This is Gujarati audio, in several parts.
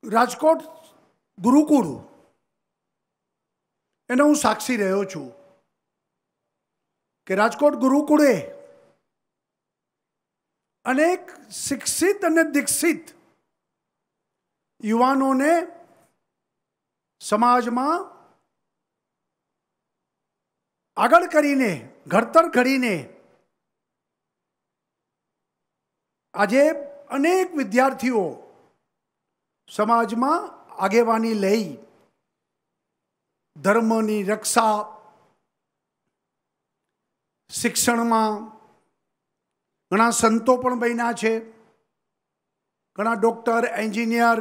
રાજકોટ ગુરુકુળ એનો હું સાક્ષી રહ્યો છું કે રાજકોટ ગુરુકુળે અનેક શિક્ષિત અને દીક્ષિત યુવાનોને સમાજમાં આગળ કરીને ઘડતર કરીને આજે અનેક વિદ્યાર્થીઓ સમાજમાં આગેવાની લઈ ધર્મની રક્ષા શિક્ષણમાં ઘણા સંતો પણ બન્યા છે, ઘણા ડોક્ટર, એન્જિનિયર,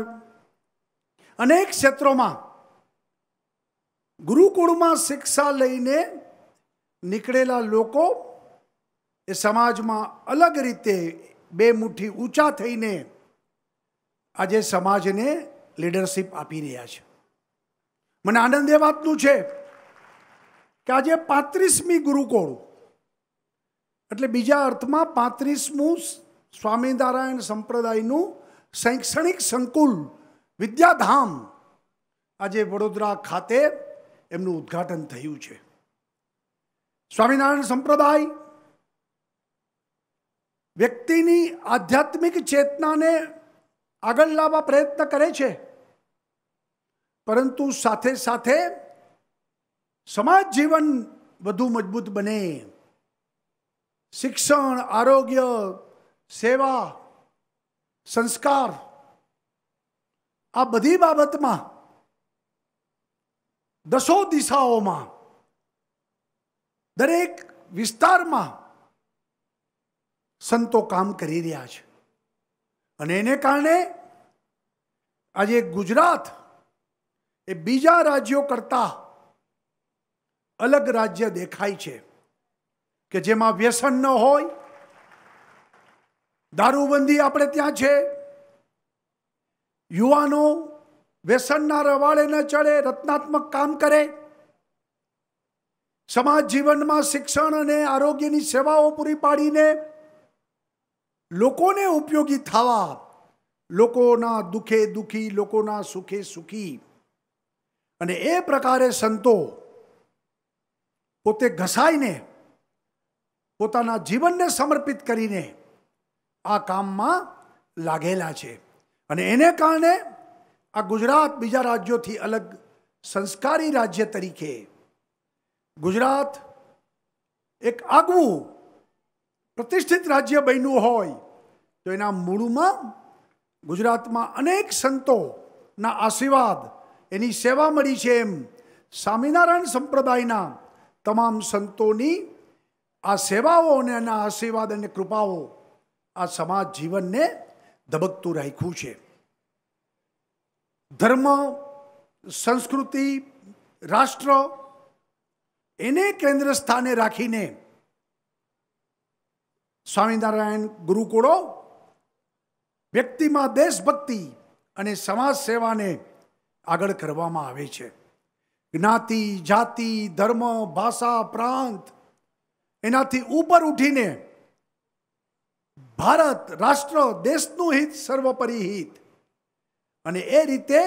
અનેક ક્ષેત્રોમાં ગુરુકુળમાં શિક્ષા લઈને નીકળેલા લોકો એ સમાજમાં અલગ રીતે બે મુઠ્ઠી ઊંચા થઈને આજે સમાજને લીડરશિપ આપી રહ્યા છે. મને આનંદ એ વાતનું છે કે આજે 35મી ગુરુકુળ એટલે બીજા અર્થમાં 35મું સ્વામિનારાયણ સંપ્રદાયનું શૈક્ષણિક સંકુલ વિદ્યાધામ આજે વડોદરા ખાતે એમનું ઉદ્ઘાટન થયું છે. સ્વામિનારાયણ સંપ્રદાય વ્યક્તિની આધ્યાત્મિક ચેતનાને આગળ લાવવા પ્રયત્ન કરે છે, પરંતુ સાથે સાથે સમાજ જીવન વધુ મજબૂત બને, શિક્ષણ, આરોગ્ય, સેવા, સંસ્કાર આ બધી બાબતમાં દસો દિશાઓમાં દરેક વિસ્તારમાં સંતો કામ કરી રહ્યા છે. અને એને કારણે આજે ગુજરાત એ બીજા રાજ્યો કરતા અલગ રાજ્ય દેખાય છે કે જેમાં વ્યસન ન હોય, દારૂબંધી આપણે ત્યાં છે, યુવાનો વ્યસનના રવાડે ન ચડે, રચનાત્મક કામ કરે, સમાજ જીવનમાં શિક્ષણ અને આરોગ્યની સેવાઓ પૂરી પાડીને લોકોને ઉપયોગી થવા, લોકોના દુઃખે દુઃખી, લોકોના સુખે સુખી, અને એ પ્રકારે સંતો પોતે ઘસાઈને પોતાના જીવનને સમર્પિત કરીને આ કામમાં લાગેલા છે. અને એને કારણે આ ગુજરાત બીજા રાજ્યોથી અલગ સંસ્કારી રાજ્ય તરીકે ગુજરાત એક આગવું પ્રતિષ્ઠિત રાજ્ય બન્યું હોય તો એના મૂળમાં ગુજરાતમાં અનેક સંતોના આશીર્વાદ, એની સેવા મળી છે. એમ સ્વામિનારાયણ સંપ્રદાયના તમામ સંતોની આ સેવાઓ અને એના આશીર્વાદ અને કૃપાઓ આ સમાજ જીવનને ધબકતું રાખ્યું છે. ધર્મ, સંસ્કૃતિ, રાષ્ટ્ર એને કેન્દ્ર સ્થાને રાખીને સ્વામિનારાયણ ગુરુકુળો વ્યક્તિમાં દેશભક્તિ અને સમાજ સેવાને આગળ કરવામાં આવે છે. જ્ઞાતિ, જાતિ, ધર્મ, ભાષા, પ્રાંત એનાથી ઉપર ઉઠીને ભારત, રાષ્ટ્ર, દેશનું હિત સર્વોપરી હિત, અને એ રીતે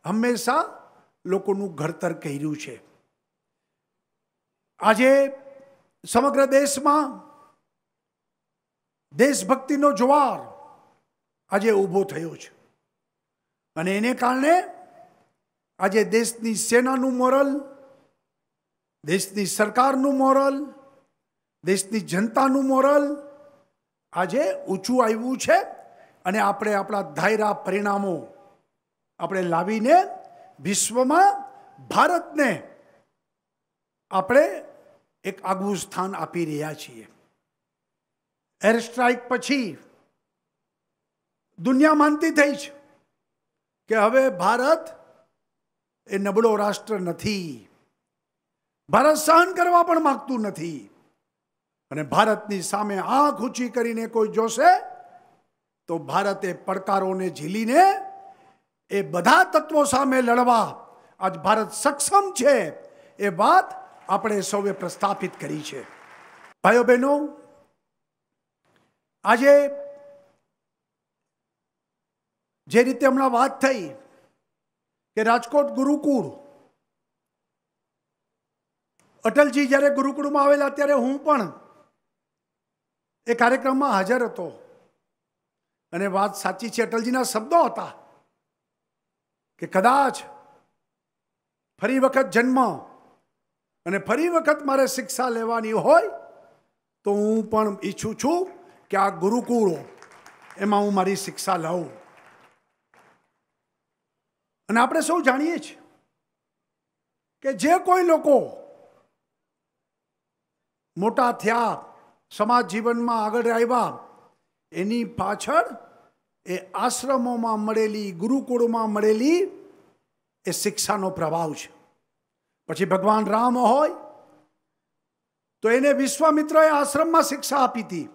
હંમેશા લોકોનું ઘડતર કર્યું છે. આજે સમગ્ર દેશમાં દેશભક્તિનો જ્વાર આજે ઊભો થયો છે. અને એને કારણે આજે દેશની સેનાનું મોરલ, દેશની સરકારનું મોરલ, દેશની જનતાનું મોરલ આજે ઊંચું આવ્યું છે. અને આપણે આપણા ધાર્યા પરિણામો આપણે લાવીને વિશ્વમાં ભારતને આપણે એક આગવું સ્થાન આપી રહ્યા છીએ. એર સ્ટ્રાઇક પછી દુનિયા માનતી થઈ છે કે હવે ભારત એ નબળો રાષ્ટ્ર નથી, ભારત સહન કરવા પણ માંગતું નથી, અને ભારતની સામે આંખ ઊંચી કરીને કોઈ જોશે તો ભારતે પડકારોને ઝીલીને એ બધા તત્વો સામે લડવા આજ ભારત સક્ષમ છે. એ વાત આપણે સૌએ પ્રસ્થાપિત કરી છે. ભાઈઓ બહેનો, આજે જે રીતે હમણાં વાત થઈ કે રાજકોટ ગુરુકુળ, અટલજી જ્યારે ગુરુકુળમાં આવેલા ત્યારે હું પણ એ કાર્યક્રમમાં હાજર હતો. અને વાત સાચી છે, અટલજીના શબ્દો હતા કે કદાચ ફરી વખત જન્મ અને ફરી વખત મારે શિક્ષા લેવાની હોય તો હું પણ ઈચ્છું છું કે આ ગુરુકુળો એમાં હું મારી શિક્ષા લઉં. અને આપણે સૌ જાણીએ છીએ કે જે કોઈ લોકો મોટા થયા, સમાજ જીવનમાં આગળ આવ્યા, એની પાછળ એ આશ્રમોમાં મળેલી, ગુરુકુળમાં મળેલી એ શિક્ષાનો પ્રભાવ છે. પછી ભગવાન રામ હોય તો એને વિશ્વામિત્રએ આશ્રમમાં શિક્ષા આપી હતી.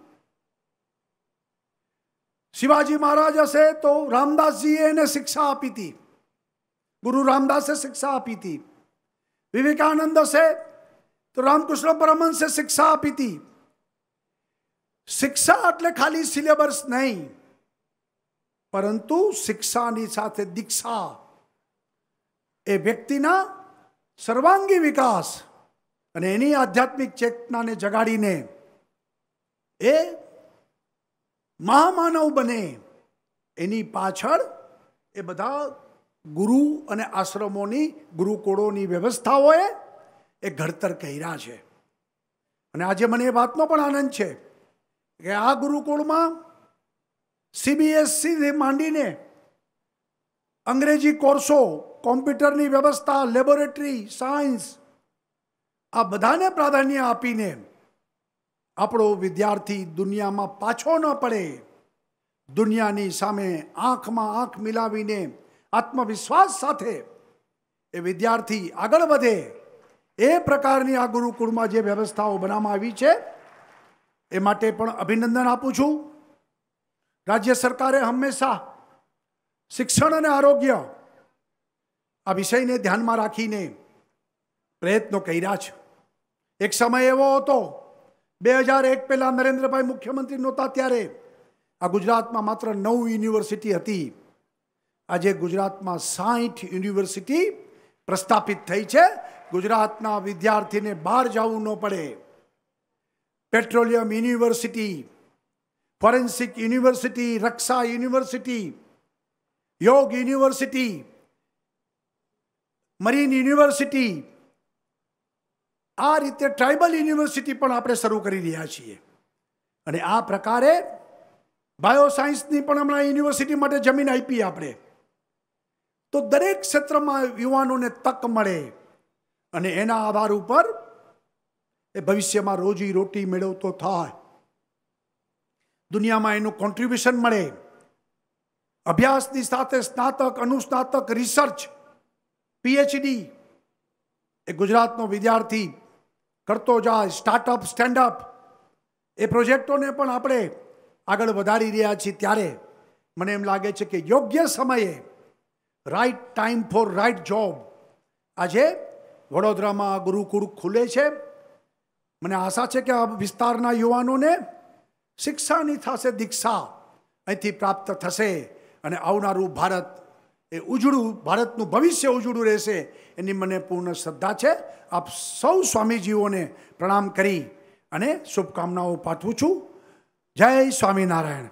શિવાજી મહારાજ હશે તો રામદાસજીએ એને શિક્ષા આપી હતી, ગુરુ રામદાસે શિક્ષા આપી હતી. વિવેકાનંદ હશે તો રામકૃષ્ણ પરમહંસે શિક્ષા આપી હતી. શિક્ષા એટલે ખાલી સિલેબસ નહીં, પરંતુ શિક્ષાની સાથે દીક્ષા, એ વ્યક્તિના સર્વાંગી વિકાસ અને એની આધ્યાત્મિક ચેતનાને જગાડીને એ મહામાનવ બને, એની પાછળ એ બધા ગુરુ અને આશ્રમોની, ગુરુકુળોની વ્યવસ્થાઓએ એ ઘડતર કર્યા છે. અને આજે મને એ વાતનો પણ આનંદ છે કે આ ગુરુકુળમાં CBSE માંડીને અંગ્રેજી કોર્સો, કોમ્પ્યુટરની વ્યવસ્થા, લેબોરેટરી, સાયન્સ, આ બધાને પ્રાધાન્ય આપીને આપણો વિદ્યાર્થી દુનિયામાં પાછો ન પડે, દુનિયાની સામે આંખમાં આંખ મિલાવીને આત્મવિશ્વાસ સાથે એ વિદ્યાર્થી આગળ વધે, એ પ્રકારની આ ગુરુકુળમાં જે વ્યવસ્થાઓ બનાવવામાં આવી છે એ માટે પણ અભિનંદન આપું છું. રાજ્ય સરકારે હંમેશા શિક્ષણ અને આરોગ્ય આ વિષયને ધ્યાનમાં રાખીને પ્રયત્નો કર્યા છે. એક સમય એવો હતો 2001 પહેલા નરેન્દ્રભાઈ મુખ્યમંત્રી નહોતા ત્યારે આ ગુજરાતમાં માત્ર 9 યુનિવર્સિટી હતી. આજે ગુજરાતમાં 60 યુનિવર્સિટી પ્રસ્થાપિત થઈ છે. ગુજરાતના વિદ્યાર્થીને બહાર જવું ન પડે. પેટ્રોલિયમ યુનિવર્સિટી, ફોરેન્સિક યુનિવર્સિટી, રક્ષા યુનિવર્સિટી, યોગ યુનિવર્સિટી, મરીન યુનિવર્સિટી, આ રીતે ટ્રાઇબલ યુનિવર્સિટી પણ આપણે શરૂ કરી રહ્યા છીએ. અને આ પ્રકારે બાયોસાયન્સની પણ હમણાં યુનિવર્સિટી માટે જમીન આપી આપણે. તો દરેક ક્ષેત્રમાં યુવાનોને તક મળે અને એના આધાર ઉપર એ ભવિષ્યમાં રોજી રોટી મેળવતો થાય, દુનિયામાં એનું કોન્ટ્રીબ્યુશન મળે. અભ્યાસની સાથે સ્નાતક, અનુસ્નાતક, રિસર્ચ, PhD એ ગુજરાતનો વિદ્યાર્થી કરતો જાય. સ્ટાર્ટઅપ, સ્ટેન્ડઅપ એ પ્રોજેક્ટોને પણ આપણે આગળ વધારી રહ્યા છીએ. ત્યારે મને એમ લાગે છે કે યોગ્ય સમયે right time for right job. આજે વડોદરામાં ગુરુકુળ ખુલે છે. મને આશા છે કે આ વિસ્તારના યુવાનોને શિક્ષાની થશે દીક્ષા અહીંથી પ્રાપ્ત થશે અને આવનારું ભારત એ ઉજળું, ભારતનું ભવિષ્ય ઉજળું રહેશે એની મને પૂર્ણ શ્રદ્ધા છે. આપ સૌ સ્વામીજીઓને પ્રણામ કરી અને શુભકામનાઓ પાઠવું છું. જય સ્વામિનારાયણ.